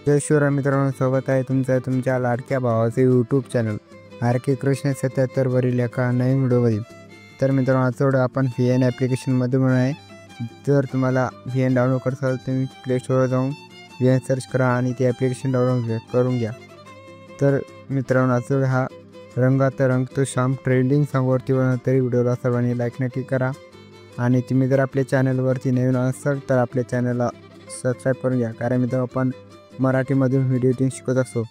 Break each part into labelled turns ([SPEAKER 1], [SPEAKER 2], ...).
[SPEAKER 1] जय शिवराय मित्रांनो, स्वागत आहे तुमच्या लाडक्या भावाचे यूट्यूब चॅनल RK कृष्ण 77 वरील एका नवीन व्हिडिओमध्ये। तर मित्रांनो, आजच्या आपण VN ॲप्लिकेशनमध्ये म्हणून आहे। जर तुम्हाला VN डाउनलोड करायचं असेल तुम्ही प्ले स्टोरवर जाऊन VN सर्च करा आणि ते ॲप्लिकेशन डाउनलोड करून घ्या। तर मित्रांनो, आजचा हा रंगाचा रंग तो श्याम ट्रेंडिंग सॉन्गवरती बनवला, तरी व्हिडिओला सर्वांनी लाईक नक्की करा आणि तुम्ही जर आपल्या चॅनलवरती नवीन असाल तर आपल्या चॅनलला सबस्क्राईब करून घ्या, कारण मित्रांनो आपण मराठीमधून व्हिडिओ एडिटिंग शिकत असतो।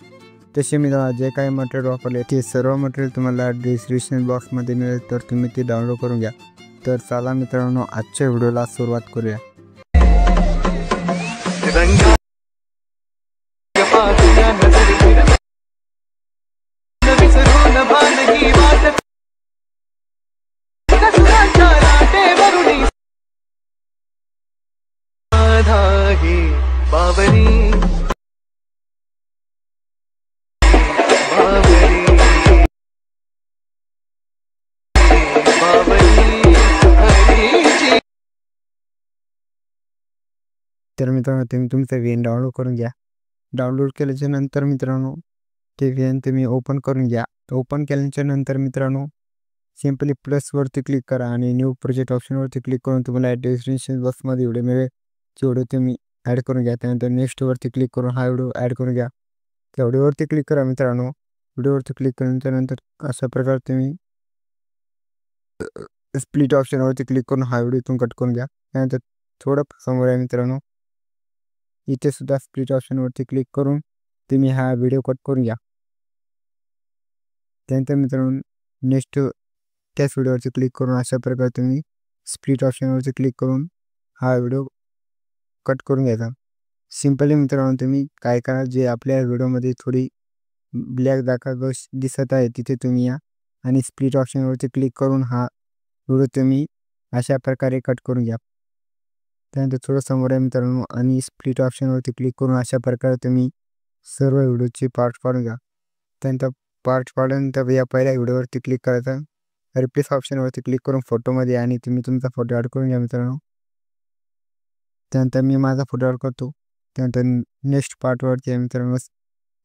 [SPEAKER 1] तसे मी जे काही मटेरियल वापरले ते सर्व मटेरियल तुम्हाला डिस्क्रिप्शन बॉक्समध्ये मिळेल, तर तुम्ही ते डाउनलोड करून घ्या। तर चला मित्रांनो, आजच्या व्हिडिओला सुरुवात करूया। तर मित्रांनो, तुम्ही तुमचं VN डाउनलोड करून घ्या। डाउनलोड केल्याच्या नंतर मित्रांनो ते VN तुम्ही ओपन करून घ्या। ओपन केल्याच्या नंतर मित्रांनो सिंपली प्लसवरती क्लिक करा आणि न्यू प्रोजेक्ट ऑप्शनवरती क्लिक करून तुम्हाला डिस्क्रिप्शन बॉक्समध्ये व्हिडिओ मिळेल, तो व्हिडिओ तुम्ही ॲड करून घ्या। त्यानंतर नेक्स्टवरती क्लिक करून हा व्हिडिओ ॲड करून घ्या। त्या व्हिडिओवरती क्लिक करा मित्रांनो। व्हिडिओवरती क्लिक केल्यानंतर अशा प्रकारे तुम्ही स्प्लिट ऑप्शनवरती क्लिक करून हा व्हिडिओ इथून कट करून घ्या। त्यानंतर थोडं समोर आहे मित्रांनो, इथे सुद्धा स्प्लिट ऑप्शनवरती क्लिक करून तुम्ही हा व्हिडिओ कट करून घ्या। त्यानंतर मित्रांनो नेक्स्ट त्याच व्हिडिओवरती क्लिक करून अशा प्रकारे तुम्ही स्प्लिट ऑप्शनवरती क्लिक करून हा व्हिडिओ कट करून घ्यायचा। सिंपली मित्रांनो तुम्ही काय करा, जे आपल्या व्हिडिओमध्ये थोडी ब्लॅक जागा दिसत आहे तिथे तुम्ही या आणि स्प्लिट ऑप्शनवरती क्लिक करून हा व्हिडिओ तुम्ही अशा प्रकारे कट करून घ्या। त्यानंतर थोडं समोर आहे मित्रांनो आणि स्प्लिट ऑप्शनवरती क्लिक करून अशा प्रकारे तुम्ही सर्व व्हिडिओचे पार्ट पाडून घ्या। त्यानंतर पार्ट पाडल्यानंतर या पहिल्या व्हिडिओवरती क्लिक करायचा, रिप्लेस ऑप्शनवरती क्लिक करून फोटोमध्ये आणि तुम्ही तुमचा फोटो ॲड करून घ्या मित्रांनो। त्यानंतर मी माझा फोटो ॲड करतो। त्यानंतर नेक्स्ट पार्टवरती आहे मित्रांनो,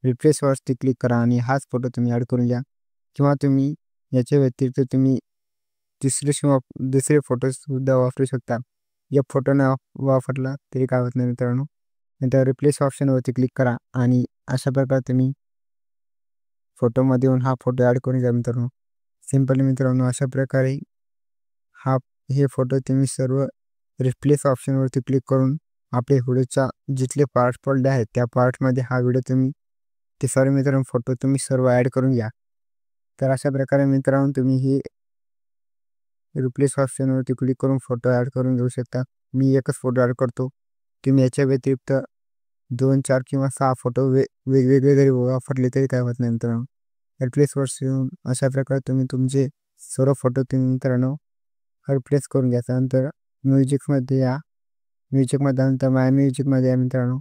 [SPEAKER 1] रिप्लेसवरती क्लिक करा आणि हाच फोटो तुम्ही ॲड करून घ्या, किंवा तुम्ही याच्या व्यतिरिक्त तुम्ही दुसरे फोटोसुद्धा वापरू शकता। या फोटोने वापरला तरी काय होत नाही मित्रांनो। नंतर रिप्लेस ऑप्शनवरती क्लिक करा आणि अशा प्रकारे तुम्ही फोटोमध्ये येऊन हा फोटो ॲड करून घ्या मित्रांनो। सिंपली मित्रांनो अशा प्रकारे हे फोटो तुम्ही सर्व रिप्लेस ऑप्शनवरती क्लिक करून आपले व्हिडिओचा जिथले पार्ट पडले आहेत त्या पार्टमध्ये हा व्हिडिओ तुम्ही ते सर्व मित्रांनो फोटो तुम्ही सर्व ॲड करून घ्या। तर अशा प्रकारे मित्रांनो तुम्ही ही रिप्लेस ऑप्शनवरती क्लिक करून फोटो ॲड करून घेऊ शकता। मी एकच फोटो ॲड करतो, तुम्ही याच्या व्यतिरिक्त 2, 4 किंवा 6 फोटो वेगवेगळे जरी वापरले तरी काय होत नाही मित्रांनो। रिप्लेसवरती येऊन अशा प्रकारे तुम्ही तुमचे सर्व फोटो तुम्ही मित्रांनो रिप्लेस करून घ्या। त्यानंतर म्युझिकमध्ये या, म्युझिकमध्ये आल्यानंतर माय म्युझिकमध्ये या मित्रांनो।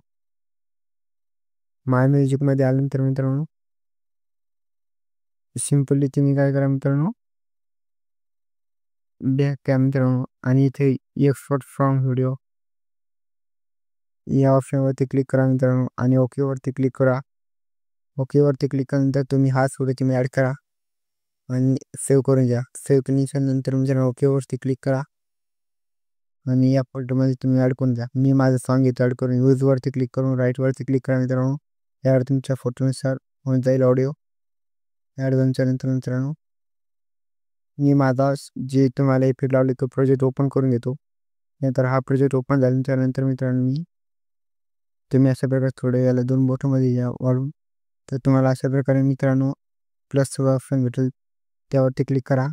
[SPEAKER 1] माय म्युझिकमध्ये आल्यानंतर मित्रांनो सिंपली तुम्ही काय करा मित्रांनो, बॅक या मित्रांनो आणि इथे एक्सपोर्ट फ्रॉम व्हिडिओ या ऑप्शनवरती क्लिक करा मित्रांनो आणि ओकेवरती क्लिक करा। ओकेवरती क्लिक केल्यानंतर तुम्ही हाच व्हिडिओ तुम्ही ॲड करा आणि सेव्ह करून घ्या। सेव्ह केल्याच्या नंतर मित्रांनो ओकेवरती क्लिक करा आणि या फोल्डरमध्ये तुम्ही ॲड करून घ्या। मी माझं सॉन्ग इथं ॲड करून यूजवरती क्लिक करून राईटवरती क्लिक करा मित्रांनो। यावर तुमच्या फोटोनुसार होऊन जाईल ऑडिओ ॲड झाल्यानंतर मित्रांनो मी माझा जे तुम्हाला इफेक्ट लावले तो प्रोजेक्ट ओपन करून घेतो। नंतर हा प्रोजेक्ट ओपन झाल्यानंतर मित्रांनो तुम्ही अशा प्रकारे थोडे याला 2 बोटामध्ये या वाढून, तर तुम्हाला अशा प्रकारे मित्रांनो प्लस ऑप्शन भेटेल, त्यावरती क्लिक करा।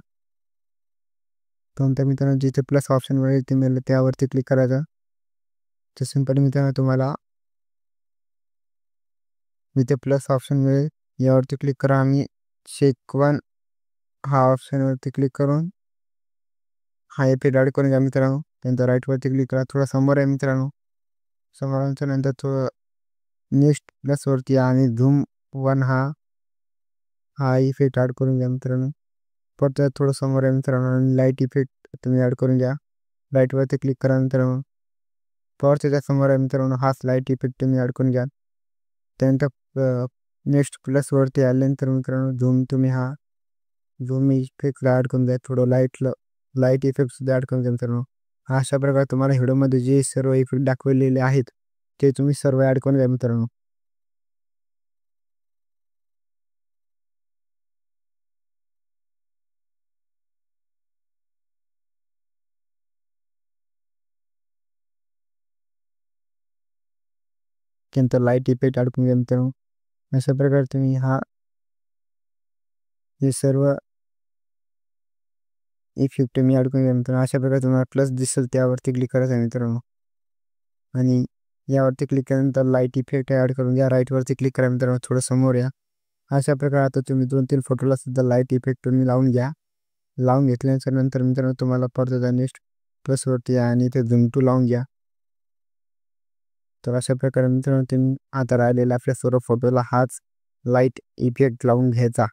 [SPEAKER 1] त्यानंतर मित्रांनो जिथे प्लस ऑप्शन मिळेल ते मिळेल त्यावरती क्लिक करायचं। तर सिंपली मित्रांनो तुम्हाला इथे प्लस ऑप्शन मिळेल यावरती क्लिक करा आणि शेक1 हा ऑप्शनवरती क्लिक करून हा इफेक्ट ॲड करून घ्या मित्रांनो। त्यानंतर राईटवरती क्लिक करा, थोडा समोर आहे मित्रांनो, समोर आल्याच्या नंतर थोडं नेक्स्ट प्लसवरती या आणि झूम 1 हा इफेक्ट ॲड करून घ्या मित्रांनो। परत थोडं समोर आहे मित्रांनो आणि लाईट इफेक्ट तुम्ही ॲड करून घ्या। लाईटवरती क्लिक करा मित्रांनो, परत त्याच्या समोर आहे मित्रांनो हाच लाईट इफेक्ट तुम्ही ॲड करून घ्या। त्यानंतर नेक्स्ट प्लसवरती आल्यानंतर मित्रांनो झूम तुम्ही हा झूम इफेक्ट ॲड करून द्या. थोडं लाईट इफेक्टसुद्धा ॲड करून द्या मित्रांनो. अशा प्रकारे तुम्हाला व्हिडिओमध्ये जे सर्व इफेक्ट दाखवलेले आहेत ते तुम्ही सर्व ॲड करून द्या मित्रांनो. त्यानंतर लाईट इफेक्ट ॲड करून द्या मित्रांनो. अशा प्रकारे तुम्ही हे सर्व इफेक्ट तुम्ही ॲड करून द्या मित्रांनो. अशा प्रकारे तुम्हाला प्लस दिसेल त्यावरती क्लिक करायचं आहे मित्रांनो. आणि यावरती क्लिक केल्यानंतर लाईट इफेक्ट ॲड करून घ्या. राईटवरती क्लिक करा मित्रांनो. थोडं समोर या. अशा प्रकारे आता तुम्ही 2-3 फोटोला सुद्धा लाईट इफेक्ट तुम्ही लावून घ्या. लावून घेतल्यानंतर नंतर मित्रांनो तुम्हाला परत नेक्स्ट प्लसवरती या आणि इथे झूम टू लावून घ्या. तर अशा प्रकारे मित्रांनो तुम्ही आता राहिलेला आपल्या सर्व फोटोला हाच लाईट इफेक्ट लावून घ्यायचा.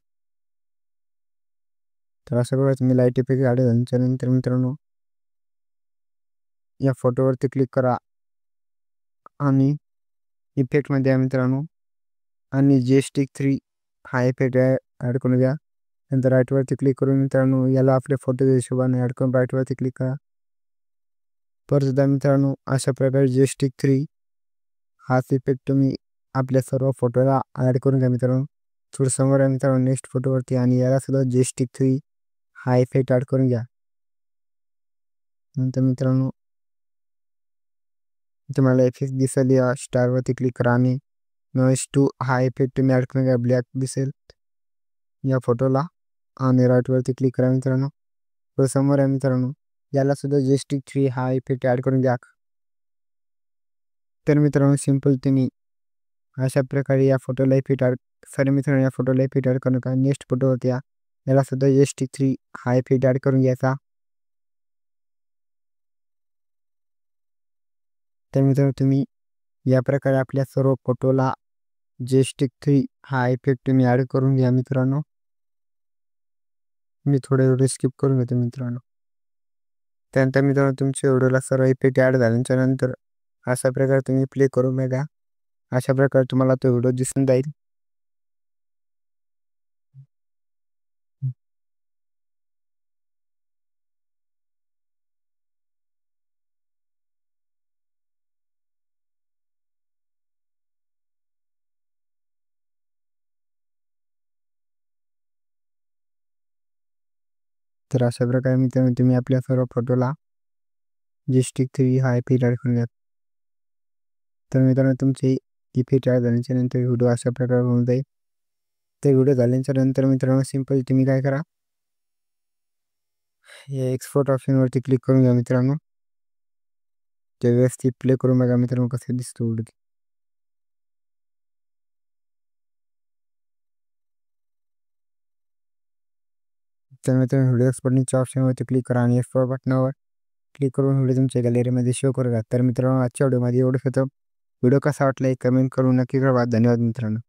[SPEAKER 1] तर अशा प्रकारे तुम्ही लाईट इफेक्ट ॲड झाल्यानंतर मित्रांनो या फोटोवरती क्लिक करा आणि इफेक्टमध्ये या मित्रांनो आणि जेस्टिक 3 हा इफेक्ट ॲड करून घ्या. नंतर राईटवरती क्लिक करून मित्रांनो याला आपल्या फोटोच्या हिशोबाने ॲड करून राईटवरती क्लिक करा. परत मित्रांनो अशा प्रकारे जेस्टिक 3 हाच इफेक्ट तुम्ही आपल्या सर्व फोटोला ॲड करून घ्या मित्रांनो. थोडं समोर आहे मित्रांनो नेक्स्ट फोटोवरती आणि याला सुद्धा जेस्टिक 3 हा इफेक्ट ॲड करून घ्या. नंतर मित्रांनो तुम्हाला इफेक्ट दिसेल या स्टारवरती क्लिक करा आणि नॉइस 2 हा इफेक्ट तुम्ही ॲड करून घ्या. ब्लॅक दिसेल या फोटोला आणि राईटवरती क्लिक करा मित्रांनो. थोडं समोर आहे मित्रांनो याला सुद्धा जेस्टिक 3 हा इफेक्ट ॲड करून घ्या. तर मित्रांनो सिंपल तुम्ही अशा प्रकारे या फोटोला इफेक्ट मित्रांनो या फोटोला इफेक्ट ॲड करू नका. नेक्स्ट फोटोवरती या. याला सुद्धा जेस्टिक 3 हा इफेक्ट ॲड करून घ्यायचा. तर मित्रांनो तुम्ही या प्रकारे आपल्या सर्व फोटोला जेस्टिक 3 हा इफेक्ट तुम्ही ॲड करून घ्या मित्रांनो. मी थोडे व्हिडिओ स्किप करून घेतो मित्रांनो. त्यानंतर मित्रांनो तुमच्या व्हिडिओला सर्व इफेक्ट ॲड झाल्याच्या नंतर अशा प्रकारे तुम्ही प्ले करून बघा. अशा प्रकारे तुम्हाला तो व्हिडिओ दिसून जाईल. तर अशा प्रकारे मित्रांनो तुम्ही आपल्या सर्व फोटोला जेस्टिक 3 हा इफेक्ट ॲड करून घ्या. तर मित्रांनो तुमचे इफेक्ट ॲड झाल्याच्या नंतर व्हिडिओ अशा प्रकारे होऊन जाईल. ते व्हिडिओ झाल्याच्या नंतर मित्रांनो सिंपल तुम्ही काय करा या एक्सपोर्ट ऑप्शनवरती क्लिक करून घ्या मित्रांनो. ते व्यवस्थित प्ले करून बघा मित्रांनो कसं दिसतो व्हिडिओ. तर मित्रांनो व्हिडिओ एक्सपोर्टिंगच्या ऑप्शनवरती क्लिक करा आणि एक्सपोर्ट बटनावर क्लिक करून व्हिडिओ तुमच्या गॅलरीमध्ये शो करू द्या. तर मित्रांनो आजच्या व्हिडिओमध्ये एवढंच होतं. व्हिडिओ कसा वाटला एक कमेंट करून नक्की कळवा. धन्यवाद मित्रांनो.